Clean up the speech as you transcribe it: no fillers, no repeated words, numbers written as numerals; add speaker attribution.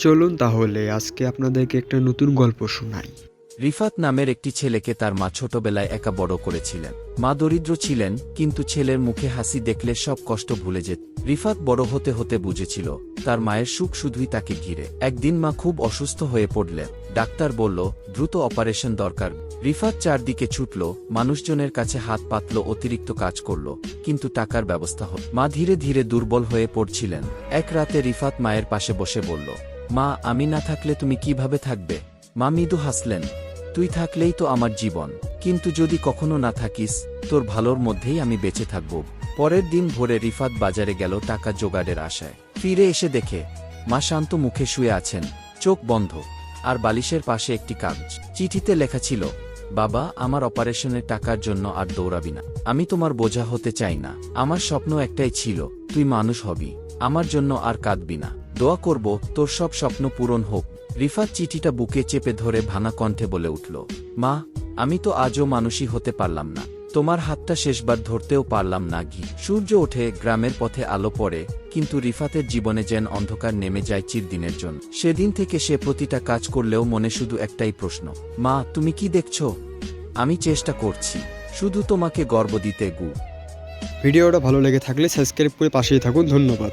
Speaker 1: চলুন তাহলে আজকে আপনাদেরকে একটা নতুন গল্প শোনাই।
Speaker 2: রিফাত নামের একটি ছেলেকে তার মা ছোটবেলায় একা বড় করেছিলেন। মা দরিদ্র ছিলেন, কিন্তু ছেলের মুখে হাসি দেখলে সব কষ্ট ভুলে যেত। রিফাত বড় হতে হতে বুঝেছিল তার মায়ের সুখ শুধুই তাকে ঘিরে। একদিন মা খুব অসুস্থ হয়ে পড়লেন। ডাক্তার বলল দ্রুত অপারেশন দরকার। রিফাত চারদিকে ছুটল, মানুষজনের কাছে হাত পাতল, অতিরিক্ত কাজ করল, কিন্তু টাকার ব্যবস্থা হল। মা ধীরে ধীরে দুর্বল হয়ে পড়ছিলেন। এক রাতে রিফাত মায়ের পাশে বসে বলল, মা, আমি না থাকলে তুমি কিভাবে থাকবে? মা মৃদু হাসলেন, তুই থাকলেই তো আমার জীবন, কিন্তু যদি কখনো না থাকিস, তোর ভালোর মধ্যেই আমি বেঁচে থাকব। পরের দিন ভোরে রিফাত বাজারে গেল টাকা জোগাড়ের আশায়। ফিরে এসে দেখে মা শান্ত মুখে শুয়ে আছেন, চোখ বন্ধ, আর বালিশের পাশে একটি কাগজ। চিঠিতে লেখা ছিল, বাবা, আমার অপারেশনের টাকার জন্য আর দৌড়াবি না। আমি তোমার বোঝা হতে চাই না। আমার স্বপ্ন একটাই ছিল, তুই মানুষ হবি, আমার জন্য আর কাঁদবি না। দোয়া করব তোর সব স্বপ্ন পূরণ হোক। রিফাত চিঠিটা বুকে চেপে ধরে ভাঙা কণ্ঠে বলে উঠল, মা, আমি তো আজও মানুষই হতে পারলাম না। তোমার হাতটা শেষবার ধরতেও পারলাম না। সূর্য ওঠে, গ্রামের পথে আলো পড়ে, কিন্তু রিফাতের জীবনে যেন অন্ধকার নেমে যায় চিরদিনের জন্য। সেদিন থেকে সে প্রতিটা কাজ করলেও মনে শুধু একটাই প্রশ্ন, মা, তুমি কি দেখছো? আমি চেষ্টা করছি শুধু তোমাকে গর্ব দিতে।
Speaker 1: ভিডিওটা ভালো লেগে থাকলে সাবস্ক্রাইব করে পাশেই থাকুন। ধন্যবাদ।